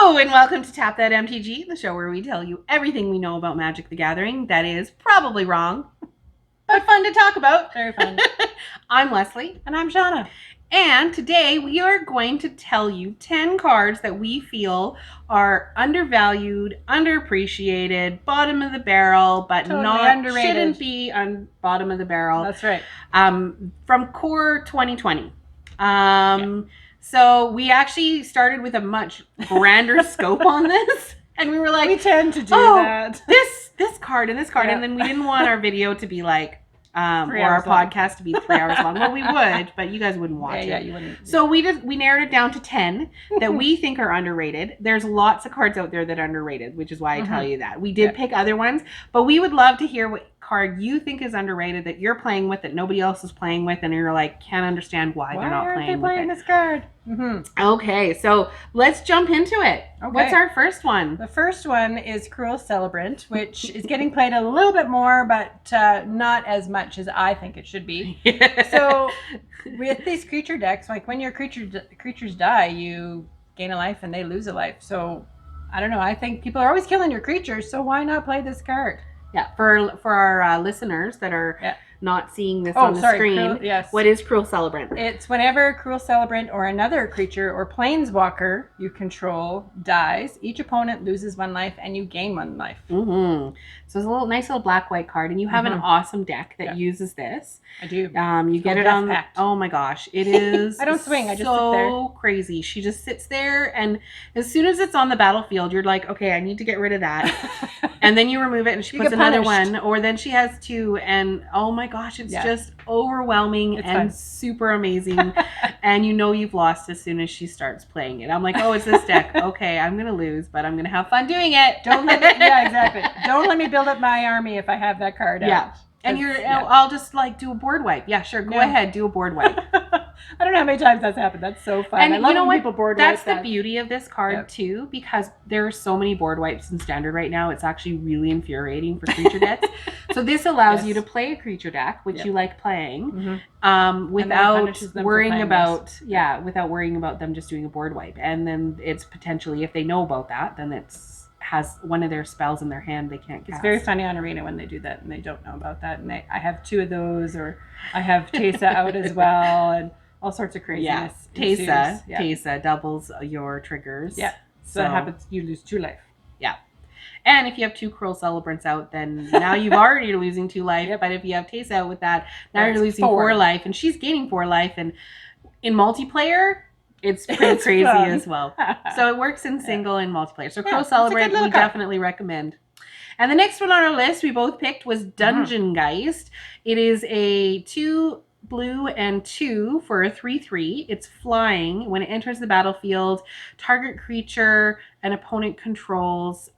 Hello and welcome to Tap That MTG, the show where we tell you everything we know about Magic the Gathering that is probably wrong, but fun to talk about. Very fun. I'm Lesley. And I'm Shawna. And today we are going to tell you 10 cards that we feel are undervalued, underappreciated, bottom of the barrel, but Totally not underrated. shouldn't be on bottom of the barrel. That's right. From Core 2020. So we actually started with a much grander scope on this, and we were like, we tend to do that. This card and this card, Yeah. And then we didn't want our video to be like, or our long. podcast to be 3 hours long. Well, we would, but you guys wouldn't watch it. Yeah, you wouldn't. So we narrowed it down to 10 that we think are underrated. There's lots of cards out there that are underrated, which is why I tell you that. We did pick other ones, but we would love to hear what card you think is underrated that you're playing with that nobody else is playing with, and you're like, can't understand why they're not playing with it. This card? Okay, so let's jump into it. Okay. What's our first one? The first one is Cruel Celebrant, which is getting played a little bit more, but not as much as I think it should be. So with these creature decks, like when your creatures die, you gain a life and they lose a life. So I don't know. I think people are always killing your creatures, so why not play this card? Yeah, for our listeners that are not seeing this on the screen, what is Cruel Celebrant? It's whenever Cruel Celebrant or another creature or planeswalker you control dies, each opponent loses 1 life and you gain 1 life. So it's a nice little black-white card, and you have an awesome deck that uses this. I do. You get it on. Pact. Oh my gosh, it is. I don't swing. I just so sit there. Crazy. She just sits there, and as soon as it's on the battlefield, you're like, okay, I need to get rid of that. And then you remove it, and she puts another one, or then she has 2, and oh my gosh, it's just overwhelming and super amazing. And you know you've lost as soon as she starts playing it. I'm like, oh, it's this deck. Okay, I'm gonna lose, but I'm gonna have fun doing it. Don't let me. Yeah, exactly. Don't let me build up my army if I have that card out. And I'll just like do a board wipe. Yeah, sure. Go ahead, do a board wipe. I don't know how many times that's happened. That's so fun. And I love you know when what? People board that's wipe the beauty of this card too, because there are so many board wipes in Standard right now. It's actually really infuriating for creature decks. So this allows you to play a creature deck, which you like playing, without worrying about without worrying about them just doing a board wipe. And then it's potentially, if they know about that, then has one of their spells in their hand they can't cast. It's very funny on Arena when they do that and they don't know about that. And I have 2 of those, or I have Teysa out as well, and all sorts of craziness. Teysa doubles your triggers. Yeah. So that happens, you lose 2 life. Yeah. And if you have 2 Cruel Celebrants out, then now you've already losing 2 life. But if you have Teysa out with that, now you're losing 4 life, and she's gaining 4 life. And in multiplayer, it's pretty crazy as well. So it works in single and multiplayer. So Cruel Celebrant, we definitely recommend. And the next one on our list we both picked was Dungeon Geist. It is a 2 blue and 2 for a 3/3. It's flying. When it enters the battlefield, target creature an opponent controls,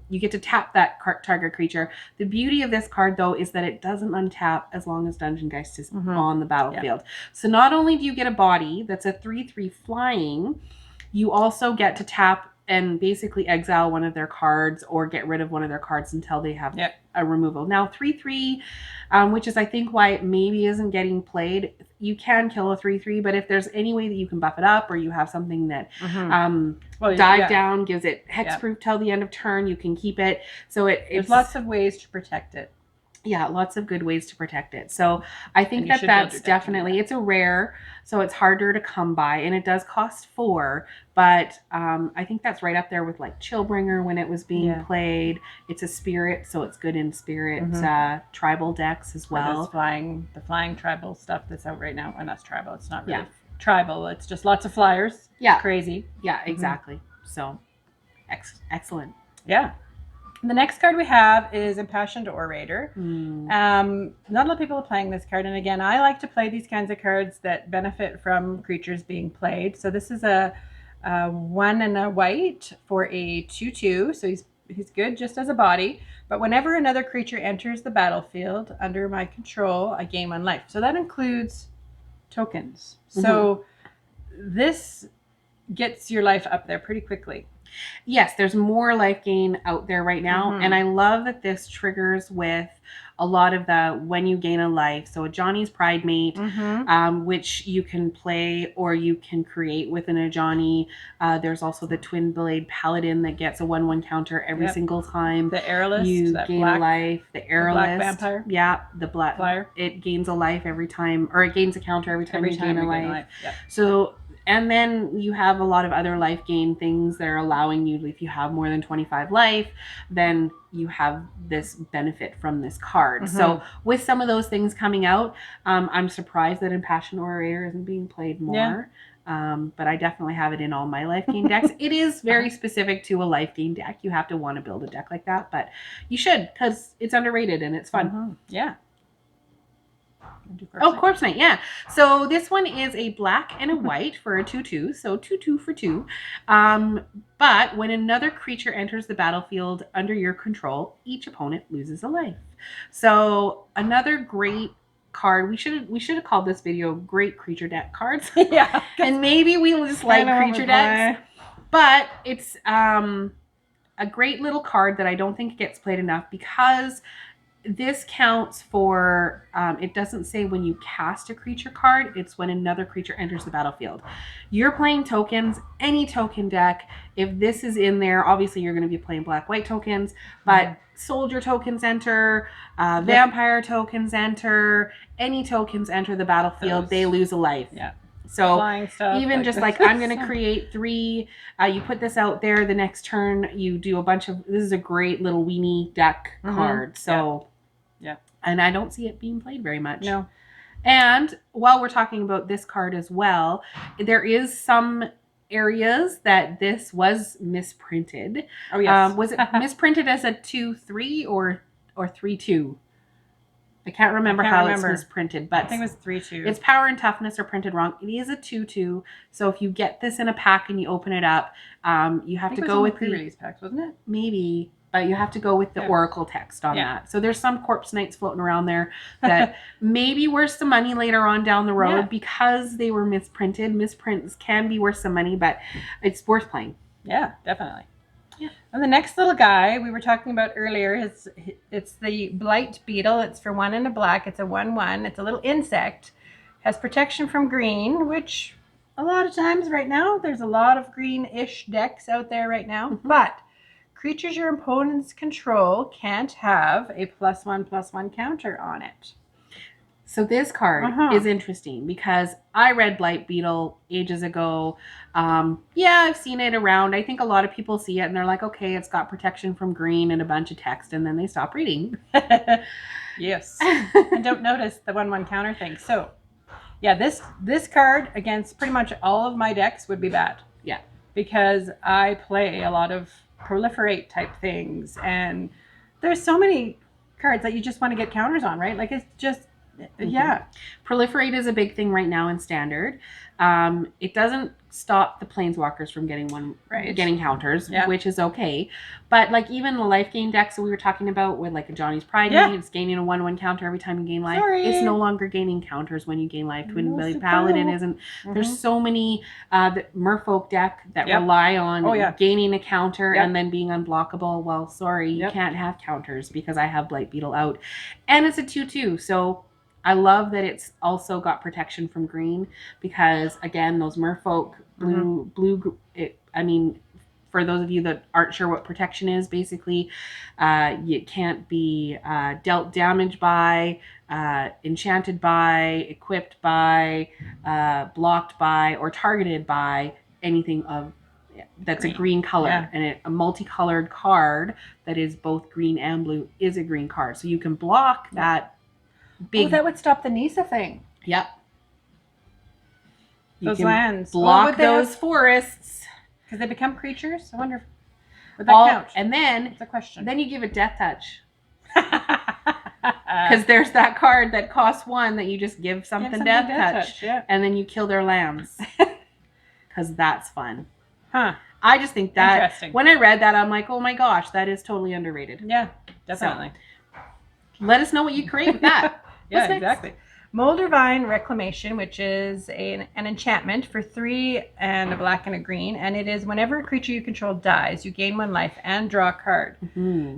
you get to tap that target creature. The beauty of this card, though, is that it doesn't untap as long as Dungeon Geist is on the battlefield. So not only do you get a body that's a 3/3 flying, you also get to tap and basically exile one of their cards or get rid of one of their cards until they have a removal. Now, 3/3, which is I think why it maybe isn't getting played, you can kill a 3/3, but if there's any way that you can buff it up, or you have something that dive down, gives it hexproof till the end of turn, you can keep it. So there's lots of ways to protect it. Yeah, lots of good ways to protect it. So I think that's definitely, it's a rare, so it's harder to come by, and it does cost 4, but I think that's right up there with like Chillbringer when it was being played. It's a spirit, so it's good in spirit tribal decks as well. The flying tribal stuff that's out right now, and that's tribal. It's not really tribal. It's just lots of flyers. Yeah, it's crazy. Yeah, exactly. So excellent. Yeah. The next card we have is Impassioned Orator. Not a lot of people are playing this card, and again, I like to play these kinds of cards that benefit from creatures being played. So this is a 1 and a white for a 2/2. So he's good just as a body. But whenever another creature enters the battlefield under my control, I gain 1 life. So that includes tokens. So this gets your life up there pretty quickly. Yes, there's more life gain out there right now. And I love that this triggers with a lot of the when you gain a life. So a Johnny's Pride Mate, which you can play or you can create within a Johnny. There's also the Twin Blade Paladin that gets a 1/1 counter every single time. The Airlist, you gain a life. The Airlist. Black Vampire. Yeah, the Black Flyer. It gains a life every time, or it gains a counter every time you gain a life. Yep. So, and then you have a lot of other life gain things that are allowing you, if you have more than 25 life, then you have this benefit from this card. So with some of those things coming out, I'm surprised that Impassioned Orator isn't being played more. But I definitely have it in all my life gain decks. It is very specific to a life gain deck. You have to want to build a deck like that, but you should, because it's underrated and it's fun. Yeah. Oh, Corpse Knight, yeah. So this one is a black and a white for a 2/2, so 2/2 for 2. But when another creature enters the battlefield under your control, each opponent loses a life. So another great card. We should have called this video Great Creature Deck Cards. Yeah. And maybe we just like creature decks. But it's a great little card that I don't think gets played enough, because this counts for, it doesn't say when you cast a creature card, it's when another creature enters the battlefield. You're playing tokens, any token deck. If this is in there, obviously you're going to be playing black-white tokens, but soldier tokens enter, vampire tokens enter, any tokens enter the battlefield, they lose a life. Yeah. So stuff, even just like, I'm going to create 3, you put this out there, the next turn you do a bunch of, this is a great little weenie deck card. So yeah. And I don't see it being played very much. No. And while we're talking about this card as well, there is some areas that this was misprinted. Oh, yes. Was it misprinted as a 2/3 or 3/2? I can't remember it's misprinted, but I think it was 3/2. Its power and toughness are printed wrong. It is a 2/2. So if you get this in a pack and you open it up, you have to go with the pre-release packs, wasn't it? Maybe, but you have to go with the Oracle text on that. So there's some Corpse Knights floating around there that maybe worth some money later on down the road because they were misprinted. Misprints can be worth some money, but it's worth playing. Yeah, definitely. Yeah. And the next little guy we were talking about earlier, it's the Blight Beetle. It's for 1 and a black. It's a 1/1. It's a little insect. Has protection from green, which a lot of times right now, there's a lot of green-ish decks out there right now. But creatures your opponents control can't have a +1/+1 counter on it. So this card is interesting because I read Blight Beetle ages ago. I've seen it around. I think a lot of people see it and they're like, okay, it's got protection from green and a bunch of text, and then they stop reading. Yes. And don't notice the 1/1 counter thing. So yeah, this card against pretty much all of my decks would be bad. Yeah. Because I play a lot of proliferate type things, and there's so many cards that you just want to get counters on, right? Like, it's just Proliferate is a big thing right now in Standard. It doesn't stop the Planeswalkers from getting getting counters, which is okay. But like even the life gain decks that we were talking about with like a Johnny's Pride, it's gaining a 1/1 counter every time you gain life. It's no longer gaining counters when you gain life. Twin Blade Paladin isn't. There's so many Merfolk deck that rely on gaining a counter and then being unblockable. Well, sorry, you can't have counters because I have Blight Beetle out. And it's a 2/2, so I love that it's also got protection from green because, again, those Merfolk for those of you that aren't sure what protection is, basically, you can't be dealt damage by, enchanted by, equipped by, blocked by, or targeted by anything that's green. A green color. And a multicolored card that is both green and blue is a green card. So you can block that. That would stop the Nisa thing. Yep. Those lands. Block those forests. Because they become creatures? I wonder, would that count? And then, that's a question. Then you give it Death Touch. Because there's that card that costs 1 that you just give something Death Touch. And then you kill their lambs. Because that's fun. I just think that, when I read that, I'm like, oh my gosh, that is totally underrated. Yeah, definitely. So, let us know what you create with that. Exactly. Irvine Reclamation, which is an enchantment for 3 and a black and a green, and it is whenever a creature you control dies, you gain 1 life and draw a card.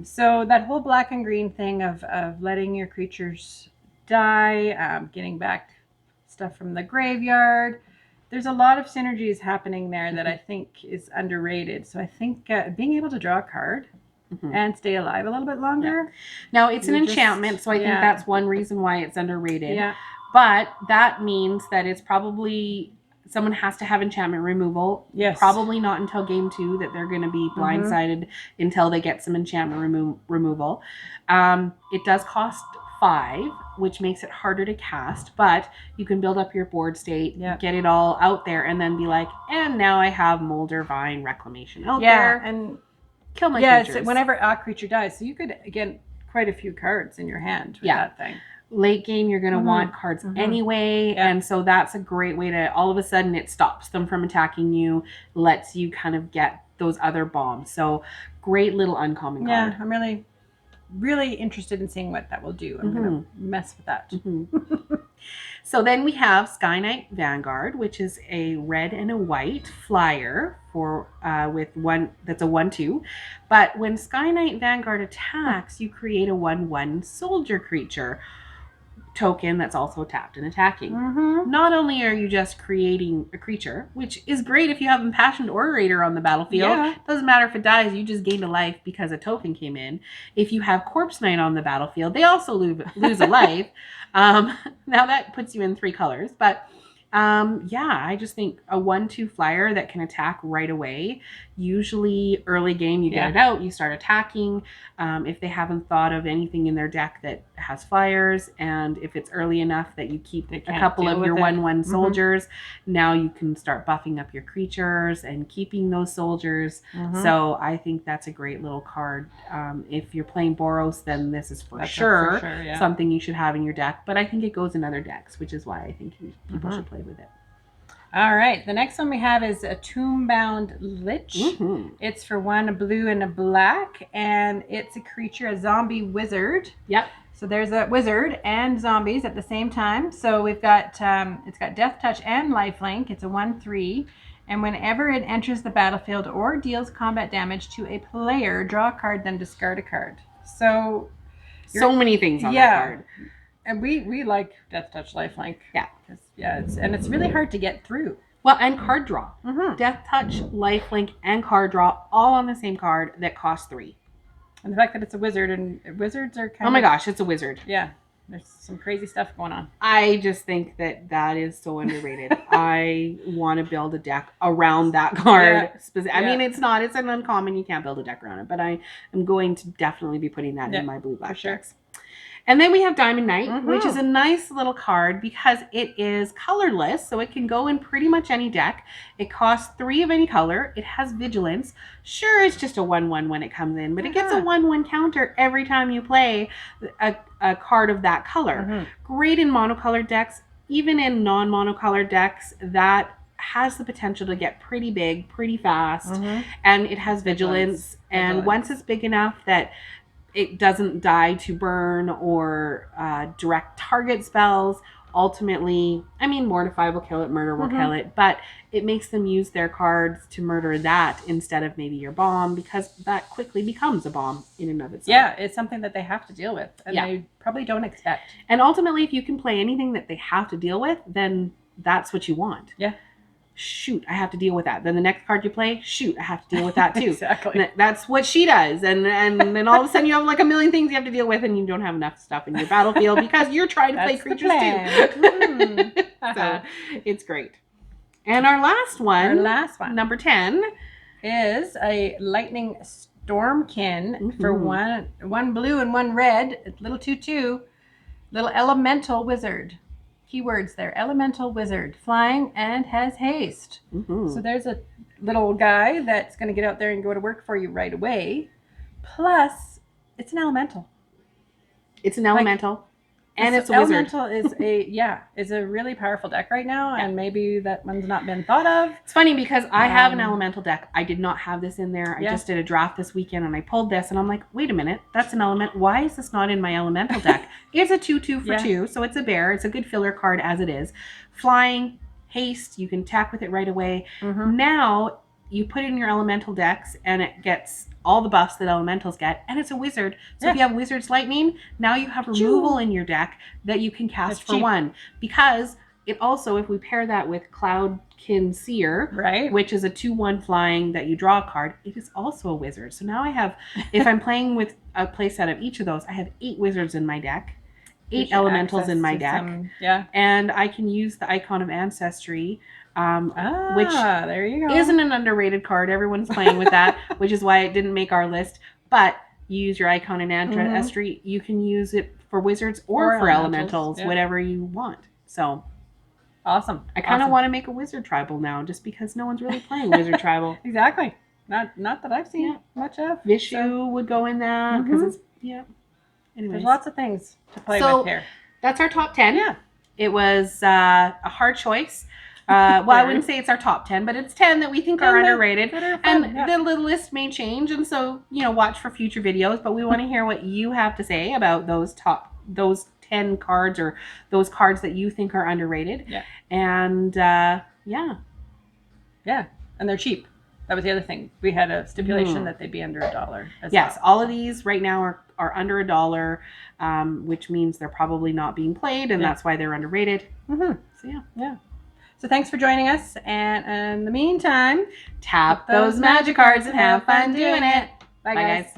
So that whole black and green thing of letting your creatures die, getting back stuff from the graveyard, there's a lot of synergies happening there that I think is underrated. So I think being able to draw a card and stay alive a little bit longer. Yeah. Now, it's an enchantment, so I think that's one reason why it's underrated. Yeah. But that means that it's probably someone has to have enchantment removal. Yes. Probably not until game 2 that they're going to be blindsided until they get some enchantment removal. It does cost 5, which makes it harder to cast, but you can build up your board state, get it all out there, and then be like, and now I have Irvine Reclamation out there. And kill my creatures. It's whenever a creature dies. So you could get quite a few cards in your hand with that thing. Late game, you're going to want cards anyway. Yeah. And so that's a great way to, all of a sudden, it stops them from attacking you, lets you kind of get those other bombs. So great little uncommon card. Yeah, I'm really, really interested in seeing what that will do. I'm going to mess with that. So then we have Knight Vanguard, which is a red and a white flyer for with one that's a 1/2. But when Knight Vanguard attacks, you create a 1/1 soldier creature token that's also tapped and attacking. Not only are you just creating a creature, which is great if you have Impassioned Orator on the battlefield. Doesn't matter if it dies, you just gained a life because a token came in. If you have Corpse Knight on the battlefield, they also lose a life. Now that puts you in 3 colors, but I just think a 1/2 flyer that can attack right away. Usually early game, you get it out, you start attacking. If they haven't thought of anything in their deck that has flyers, and if it's early enough that you keep a couple of your 1/1 soldiers, now you can start buffing up your creatures and keeping those soldiers. So I think that's a great little card. If you're playing Boros, then this is for sure something you should have in your deck. But I think it goes in other decks, which is why I think people should play with it. All right, the next one we have is a Tombbound Lich. It's for 1 blue and a black, and it's a creature, a zombie wizard. So there's a wizard and zombies at the same time. So we've got it's got Death Touch and Lifelink. It's a 1/3, and whenever it enters the battlefield or deals combat damage to a player, draw a card, then discard a card. So many things on that card. And we like Death Touch, Lifelink. It's really hard to get through. Well, and card draw. Death Touch, Lifelink, and card draw all on the same card that costs 3. And the fact that it's a wizard, and wizards are kind of... Oh my gosh, it's a wizard. Yeah, there's some crazy stuff going on. I just think that is so underrated. I want to build a deck around that card. I mean, it's an uncommon. You can't build a deck around it, but I am going to definitely be putting that in my blue-black decks. And then we have Diamond Knight, which is a nice little card because it is colorless, so it can go in pretty much any deck. It costs 3 of any color. It has Vigilance. Sure, it's just a 1/1 when it comes in, but it gets a 1/1 counter every time you play a card of that color. Great in monocolored decks, even in non-monocolored decks. That has the potential to get pretty big, pretty fast, and it has Vigilance. And once it's big enough that it doesn't die to burn or direct target spells. Ultimately, I mean, Mortify will kill it, Murder will kill it, but it makes them use their cards to murder that instead of maybe your bomb, because that quickly becomes a bomb in and of itself. Yeah, it's something that they have to deal with, and they probably don't expect. And ultimately, if you can play anything that they have to deal with, then that's what you want. Yeah. Shoot, I have to deal with that. Then the next card you play, shoot, I have to deal with that too. Exactly. And that's what she does. And then all of a sudden you have like a million things you have to deal with, and you don't have enough stuff in your battlefield because you're trying to play creatures too. So it's great. And our last one, number 10, is a Lightning Stormkin for one blue and 1 red, little 2/2, little elemental wizard. Keywords there: elemental wizard, flying, and has haste. So there's a little guy that's going to get out there and go to work for you right away. Plus, it's an elemental. It's an elemental, And it's a wizard. Elemental is a really powerful deck right now, and maybe that one's not been thought of. It's funny because I have an elemental deck. I did not have this in there. I just did a draft this weekend and I pulled this and I'm like, wait a minute, that's an element. Why is this not in my elemental deck? It's a 2/2 for 2, so it's a bear. It's a good filler card as it is. Flying, haste, you can attack with it right away. Now you put it in your elemental decks and it gets all the buffs that elementals get, and it's a wizard. So if you have Wizard's Lightning, now you have removal in your deck that you can cast for 1. Because it also, if we pair that with Cloudkin Seer, which is a 2/1 flying that you draw a card, it is also a wizard. So now I have, if I'm playing with a playset of each of those, I have 8 wizards in my deck, 8 elementals in my deck, and I can use the Icon of Ancestry, which there you go. Isn't an underrated card. Everyone's playing with that, which is why it didn't make our list. But you use your Icon and Ancestry. You can use it for wizards or for elementals, whatever you want. So awesome. I kind of want to make a wizard tribal now, just because no one's really playing wizard tribal. Exactly. Not that I've seen much of. Vishu would go in that because it's Anyways. There's lots of things to play with here. That's our top 10. Yeah. It was a hard choice. Well, I wouldn't say it's our top 10, but it's 10 that we think are underrated. And the list may change, and so, watch for future videos, but we want to hear what you have to say about those 10 cards or those cards that you think are underrated. Yeah. And, Yeah, and they're cheap. That was the other thing. We had a stipulation that they'd be under $1. Yes, all of these right now are under $1, which means they're probably not being played, and that's why they're underrated. So, yeah. So thanks for joining us, and in the meantime, tap those magic cards and have fun doing it. Bye guys.